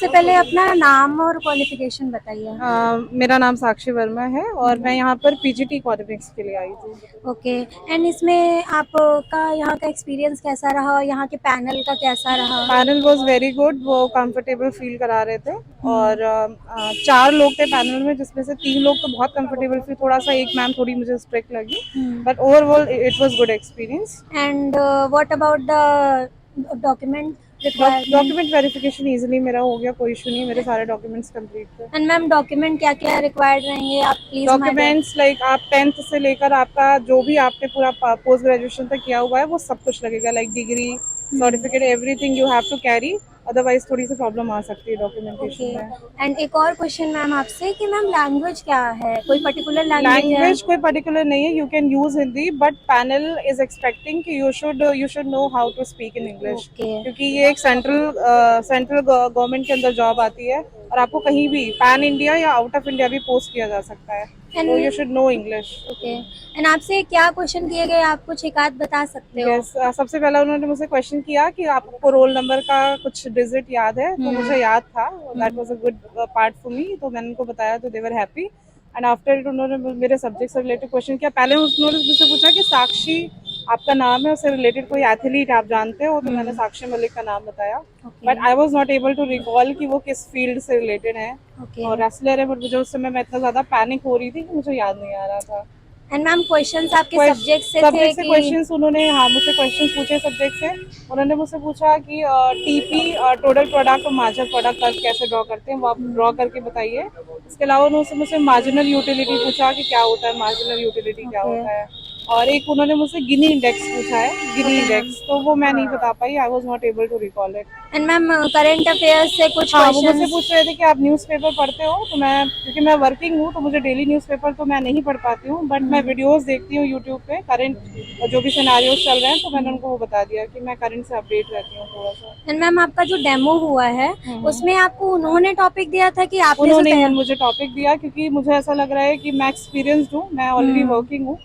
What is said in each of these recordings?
सबसे पहले अपना नाम और क्वालिफिकेशन बताइए। मेरा नाम साक्षी वर्मा है और मैं यहाँ पर पीजीटी इकोनॉमिक्स के लिए आई थी। ओके। एंड इसमें आपका यहाँ का एक्सपीरियंस कैसा रहा और यहाँ के पैनल का कैसा रहा? पैनल वाज वेरी गुड, वो कंफर्टेबल फील करा रहे थे हम्म। और 4 लोग थे पैनल में, जिसमें से 3 लोग तो बहुत कंफर्टेबल फील, थोड़ा सा एक मैम थोड़ी मुझे स्ट्रिक्ट लगी, but overall it was good experience. And what about the document requirement? Document verification easily मेरा हो गया, कोई इशू नहीं, मेरे सारे डॉक्यूमेंट्स कंप्लीट थे। एंड मैम डॉक्यूमेंट क्या क्या रिक्वायर्ड रहेंगे, आप प्लीज हमारे। डॉक्यूमेंट्स लाइक आप 10th से लेकर आपका जो भी आपने पूरा पोस्ट ग्रेजुएशन तक किया हुआ है वो सब कुछ लगेगा, like degree, certificate, everything you have to carry, otherwise थोड़ी सी प्रॉब्लम आ सकती है ओके। डॉक्यूमेंटेशन में। एंड एक और क्वेश्चन मैम आपसे कि मैम लैंग्वेज क्या है, कोई पर्टिकुलर लैंग्वेज है? लैंग्वेज कोई पर्टिकुलर नहीं है, you can use Hindi, but panel is expecting कि you should know how to speak in English, okay. क्योंकि ये एक सेंट्रल गवर्नमेंट के अंदर जॉब आती है और आपको कहीं भी पैन इंडिया या आउट ऑफ इंडिया भी पोस्ट किया जा सकता है, तो you and should know English. Okay. And आपसे क्या क्वेश्चन किए गए, आप कुछ एक आध बता सकते हो? यस, सबसे पहला उन्होंने मुझसे क्वेश्चन किया कि आपको रोल नंबर का कुछ डिजिट याद है, तो मुझे याद था, that was a good part for me, तो मैंने उनको बताया तो they were happy. And after it उन्होंने मेरे सब्जेक्ट से रिलेटेड क्वेश्चन किया। पहले उन्होंने मुझसे पूछा कि साक्षी आपका नाम है, उससे रिलेटेड कोई एथलीट आप जानते हो, तो मैंने साक्षी मलिक का नाम बताया, okay. But I was not able to recall कि वो किस फील्ड से रिलेटेड है ओके। और रेसलर है, बट मुझे उस समय मैं इतना ज़्यादा पैनिक हो रही थी कि मुझे याद नहीं आ रहा था। एंड मैम क्वेश्चंस आपके सब्जेक्ट से थे सब्जेक्ट से कि? क्वेश्चंस उन्होंने, हाँ, मुझसे क्वेश्चंस पूछे सब्जेक्ट से। उन्होंने मुझसे पूछा कि टीपी, टोटल प्रोडक्ट और मार्जिनल प्रोडक्ट कर्व कैसे ड्रॉ करते हैं, वो आप ड्रॉ करके बताइए। इसके अलावा उन्होंने मुझसे मार्जिनल यूटिलिटी पूछा कि क्या होता है मार्जिनल यूटिलिटी, क्या ओके। होता है, और एक उन्होंने मुझसे गिनी इंडेक्स पूछा है, गिनी ओके मैम। इंडेक्स, तो वो मैं नहीं बता पाई, I was not able to recall it. And ma'am current affairs से कुछ हाँ, वो मुझसे क्वेश्चंस? पूछ रहे थे कि आप न्यूज़पेपर पढ़ते हो, तो मैं, क्योंकि मैं वर्किंग हूँ तो मुझे डेली न्यूज़पेपर तो मैं नहीं पढ़ पाती हूँ, बट मैं वीडियोस देखती हूँ यूट्यूब पे, करंट जो भी सिनेरियोज चल रहे हैं, तो मैंने उनको वो बता दिया कि मैं करंट से अपडेट रहती हूँ थोड़ा सा। एंड मैम आपका जो डेमो हुआ है उसमें आपको उन्होंने टॉपिक दिया था कि आपने जो उन्होंने तैयार? मुझे टॉपिक दिया, क्योंकि मुझे ऐसा लग रहा है कि मैं एक्सपीरियंसड हूँ, मैं ऑलरेडी वर्किंग हूँ,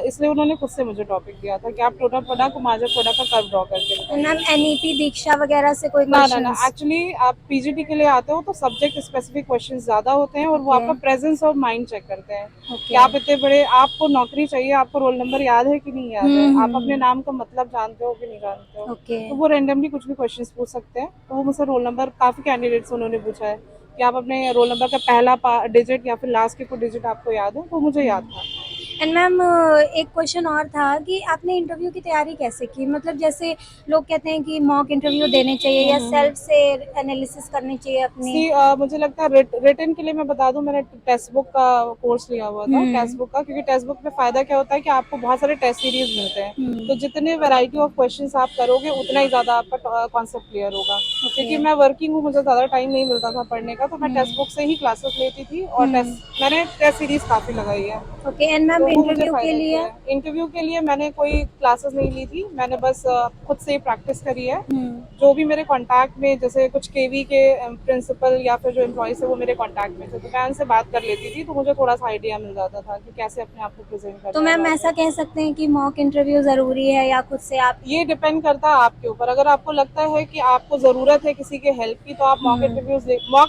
इसलिए उन्होंने खुद से मुझे टॉपिक दिया था कि आप टोटल प्रोडक्ट और मार्जिनल प्रोडक्ट का कर्व ड्रॉ करके एंड मैम बताइए। एनईपी दीक्षा वगैरह से कोई ना ना ना, क्वेश्चंस? एक्चुअली आप पीजीटी के लिए आते हो तो सब्जेक्ट स्पेसिफिक क्वेश्चन ज्यादा होते हैं, और वो ओके। आपका प्रेजेंस और माइंड चेक करते हैं कि ओके। आप इतने बड़े, आपको नौकरी चाहिए, आपको रोल नंबर याद है कि नहीं याद है, आप अपने नाम का मतलब जानते हो कि नहीं जानते हो, ओके। तो वो रेंडमली कुछ भी क्वेश्चन पूछ सकते हैं। तो वो मुझसे रोल नंबर, काफी कैंडिडेट्स उन्होंने पूछा है कि आप अपने रोल नंबर का पहला डिजिट या फिर लास्ट के कुछ डिजिट आपको याद हो, तो मुझे याद था। एंड मैम एक क्वेश्चन और था कि आपने इंटरव्यू की तैयारी कैसे की, मतलब जैसे लोग कहते हैं कि मॉक इंटरव्यू देने चाहिए या सेल्फ से एनालिसिस करनी चाहिए अपनी? सी मुझे लगता है रिटर्न के लिए मैं बता दूं, मैंने टेक्स्ट बुक का कोर्स लिया हुआ था, टेक्स्ट बुक का, क्योंकि टेक्स्ट बुक में फायदा क्या होता है कि आपको बहुत सारे टेस्ट सीरीज मिलते हैं, तो जितने वैरायटी ऑफ क्वेश्चंस आप करोगे उतना ही ज्यादा आपका कॉन्सेप्ट क्लियर होगा। क्योंकि मैं वर्किंग हूँ, मुझे ज्यादा टाइम नहीं मिलता था पढ़ने का, तो मैं टेक्स्ट बुक से ही क्लासेस लेती थी, और मैंने टेस्ट सीरीज काफी लगाई है, ओके। एंड मैम तो वो मुझे इंटरव्यू के फायदा लिए? किया है। इंटरव्यू के लिए मैंने कोई क्लासेस नहीं ली थी, मैंने बस खुद से ही प्रैक्टिस करी है। जो भी मेरे कांटेक्ट में, जैसे कुछ केवी के प्रिंसिपल या फिर जो एम्प्लॉयज थे वो मेरे कांटेक्ट में थे, तो मैं उनसे बात कर लेती थी, तो मुझे थोड़ा सा आइडिया मिल जाता था कि कैसे अपने आप को प्रेजेंट तो करना है मैम बाद ऐसा में। कह सकते हैं कि मॉक इंटरव्यू ज़रूरी है या खुद से आप? ये डिपेंड करता है आपके ऊपर, अगर आपको लगता है कि आपको ज़रूरत है किसी के हेल्प की, तो आप मॉक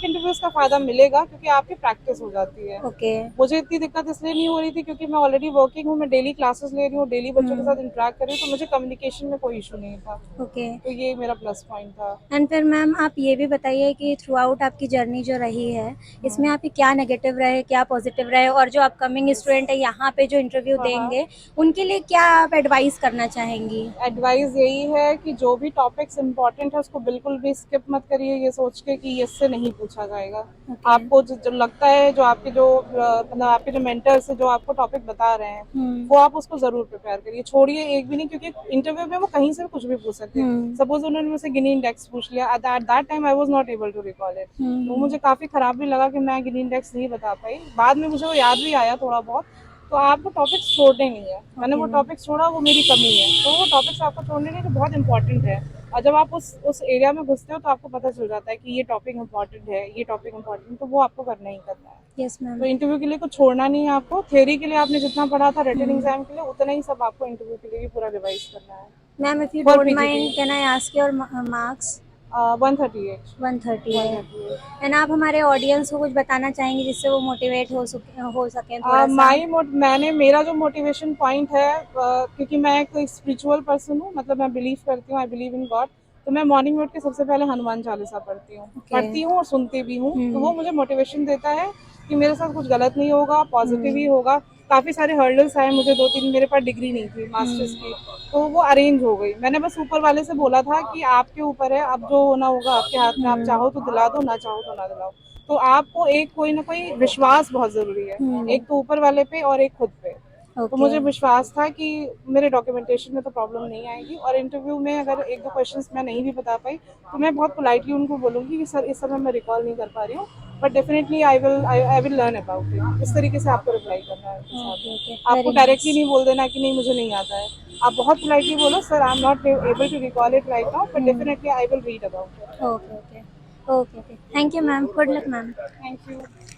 इंटरव्यूज़ का फ़ायदा मिलेगा, क्योंकि आपकी प्रैक्टिस हो जाती है। ओके। मुझे इतनी दिक्कत इसलिए नहीं हो रही थी क्योंकि मैं ऑलरेडी वर्किंग हूँ, मैं डेली क्लासेस ले रही हूँ, डेली बच्चों के साथ इंटरेक्ट कर रही हूँ, तो मुझे कम्युनिकेशन में कोई इशू नहीं था, ओके। तो ये मेरा प्लस पॉइंट था। एंड फिर मैम आप ये भी बताइए कि थ्रू आउट आपकी जर्नी जो रही है इसमें आपकी क्या नेगेटिव रहे, क्या पॉजिटिव रहे, और जो अपकमिंग स्टूडेंट है यहाँ पे जो इंटरव्यू हाँ हाँ, देंगे उनके लिए क्या आप एडवाइस करना चाहेंगी? एडवाइस यही है कि जो भी टॉपिक्स इम्पोर्टेंट है उसको बिल्कुल भी स्किप मत करिए, ये सोच के कि ये इससे नहीं पूछा जाएगा। ओके। आपको जो लगता है, जो आपके जो मतलब आपके जो मेंटर्स जो आपको टॉपिक बता रहे हैं, वो आप उसको जरूर प्रिपेयर करिए, छोड़िए एक भी नहीं, क्योंकि इंटरव्यू में वो कहीं से भी कुछ भी पूछ सकते हैं। सपोज उन्होंने मुझसे गिनी इंडेक्स पूछ लिया, at that time I was not able to recall it, तो मुझे काफी खराब भी लगा कि मैं गिनी इंडेक्स नहीं बता पाई, बाद में मुझे वो याद भी आया थोड़ा बहुत। तो आपको टॉपिक्स छोड़ने नहीं है, मैंने वो टॉपिक्स छोड़ा, वो मेरी कमी है, तो वो टॉपिक्स आपको छोड़ने नहीं, तो बहुत इंपॉर्टेंट है। और जब आप उस एरिया में घुसते हो तो आपको पता चल जाता है कि ये टॉपिक इंपॉर्टेंट है, ये टॉपिक इंपॉर्टेंट, तो वो आपको करना ही करना है। Yes ma'am. तो इंटरव्यू के लिए कुछ छोड़ना नहीं है आपको, थ्योरी के लिए आपने जितना पढ़ा था रिटन एग्जाम के लिए, उतना ही सब आपको इंटरव्यू के लिए भी पूरा रिवाइज करना है ma'am if you for don't PGT. Mind can I ask your marks? 138। 138। And आप हमारे ऑडियंस को कुछ बताना चाहेंगे जिससे वो मोटिवेट हो सकें थोड़ा सा? मेरा जो मोटिवेशन पॉइंट है, क्योंकि मैं एक स्पिरिचुअल पर्सन हूँ, मतलब मैं बिलीव करती हूँ, आई बिलीव इन गॉड। तो मैं मॉर्निंग में उठ के सबसे पहले हनुमान चालीसा ओके। पढ़ती हूँ और सुनती भी हूँ। तो वो मुझे मोटिवेशन देता है कि मेरे साथ कुछ गलत नहीं होगा, पॉजिटिव ही होगा। काफ़ी सारे हर्डल्स आए मुझे, 2-3, मेरे पास डिग्री नहीं थी मास्टर्स की, तो वो अरेंज हो गई। मैंने बस ऊपर वाले से बोला था कि आपके ऊपर है, अब जो होना होगा आपके हाथ में, आप चाहो तो दिला दो, ना चाहो तो ना दिलाओ। तो आपको एक कोई ना कोई विश्वास बहुत ज़रूरी है, एक तो ऊपर वाले पे और एक खुद पे। तो ओके। मुझे विश्वास था कि मेरे डॉक्यूमेंटेशन में तो प्रॉब्लम नहीं आएगी, और इंटरव्यू में अगर 1-2 क्वेश्चंस मैं नहीं भी बता पाई तो मैं बहुत पोलाइटली उनको बोलूँगी कि सर इस समय मैं रिकॉल नहीं कर पा रही हूँ, but definitely I will learn about it. इस तरीके से आपको रिप्लाई करना है उनके ओके। साथ। ओके, आपको वेरी डायरेक्टली नाइस। नहीं बोल देना कि नहीं मुझे नहीं आता है। आप बहुत पोलाइटली बोलो, sir I am not able to recall it right now, but definitely I will read about it. Okay. Okay. Okay. Okay, thank you ma'am, good luck ma'am. Thank you.